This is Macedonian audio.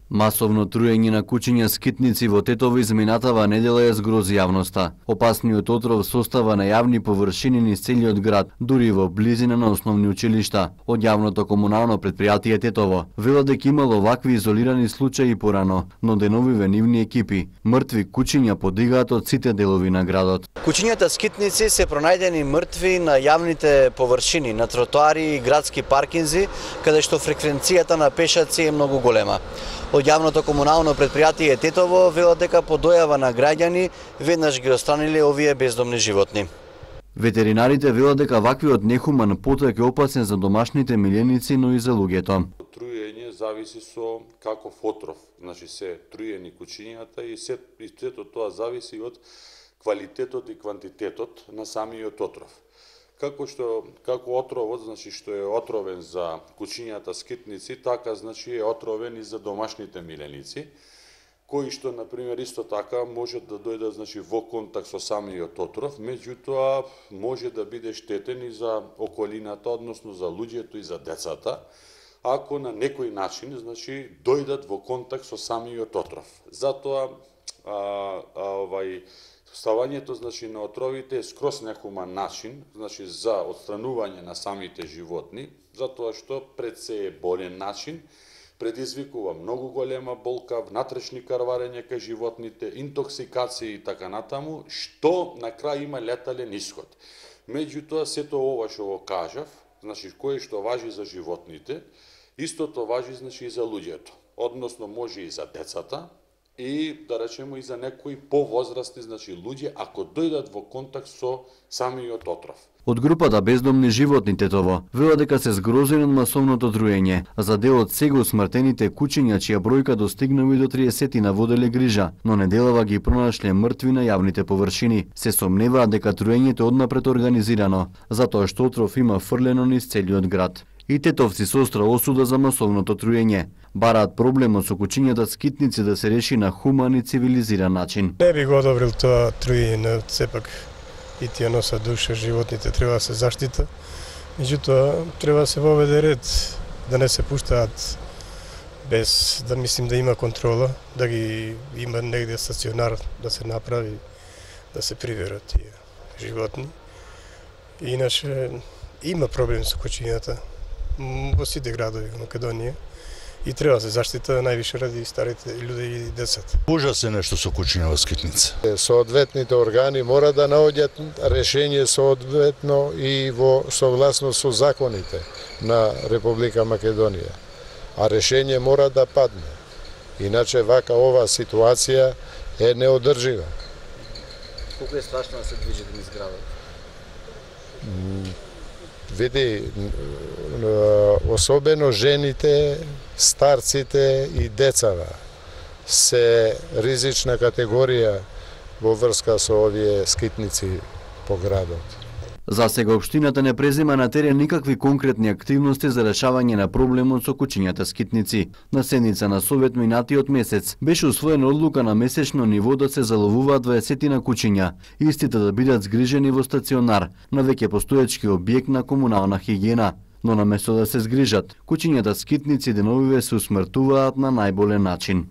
Масовно труење на кучиња скитници во Тетово изминатава недела ја згрози јавноста. Опасниот отров состава на јавни површини низ целиот град, дури во близина на основни училишта. Од јавното комунално претпријатие Тетово велат дека имало вакви изолирани случаи порано, но деновиве нивни екипи мртви кучиња подигаат од сите делови на градот. Кучињата скитници се пронајдени мртви на јавните површини, на тротоари и градски паркинзи, каде што фреквенцијата на пешаци е многу голема. Од јавното комунално претпријатие Тетово велат дека по дојава на граѓани веднаш ги отстраниле овие бездомни животни. Ветеринарите велат дека ваквиот нехуман потек е опасен за домашните миленици, но и за луѓето. Труење зависи со каков отров, значи се труени кучињата и сето тоа зависи од квалитетот и квантитетот на самиот отров. Како отровот, значи што е отровен за кучињата скитници, така значи е отровен и за домашните миленици, кои што на пример исто така може да дојдат значи во контакт со самиот отров, меѓутоа може да биде штетен и за околината, односно за луѓето и за децата, ако на некој начин значи дојдат во контакт со самиот отров. Затоа ставањето значи на отровите е скрос нехуман начин, значи за отстранување на самите животни, затоа што пред се е болен начин, предизвикува многу голема болка, внатрешни карварења кај животните, интоксикација и така натаму, што на крај има летален исход. Меѓутоа сето ова што го кажав, значи кое што важи за животните, истото важи значи и за луѓето, односно може и за децата, и да речеме и за некои повозрасни значи луѓе ако дојдат во контакт со самиот отров. Од групата бездомни животни Тетово велат дека се згрозени од масовното труење. За дел од сега усмртените кучиња чија бројка достигнува и до 30 воделе грижа, но неделава ги пронашле мртви на јавните површини. Се сомневаат дека труењето е однапред организирано, затоа што отров има фрлено низ целиот град. И тетовци со остра осуда за масовното труење бараат проблемот со кучињата скитници да се реши на хуман и цивилизиран начин. Не би го одобрил тоа труење, сепак и тие носат душа, животните треба да се заштита. Меѓутоа треба да се воведе ред, да не се пуштаат без да мислим да има контрола, да ги има негде стационар да се направи, да се приверат тие животни. Иначе има проблем со кучињата во сите градови во Македонија и треба да се заштита највише ради старите луѓе и децата. Ужас е нешто со кучиња во скитница. Соодветните органи мора да наоѓат решение соодветно и во согласност со законите на Република Македонија. А решение мора да падне. Иначе вака ова ситуација е неодржива. Колку е страшно да се движите низ градот? Види, особено жените, старците и децата се ризична категорија во врска со овие скитници по градот. За сега општината не презема на терен никакви конкретни активности за решавање на проблемот со кучињата скитници. На седница на Совет минатиот месец беше усвоена одлука на месечно ниво да се заловуваат 20 кучиња, истите да бидат згрижени во стационар на веќе постоечки објект на комунална хигиена. Но наместо да се згрижат, кучињата скитници деновиве се усмртуваат на најболен начин.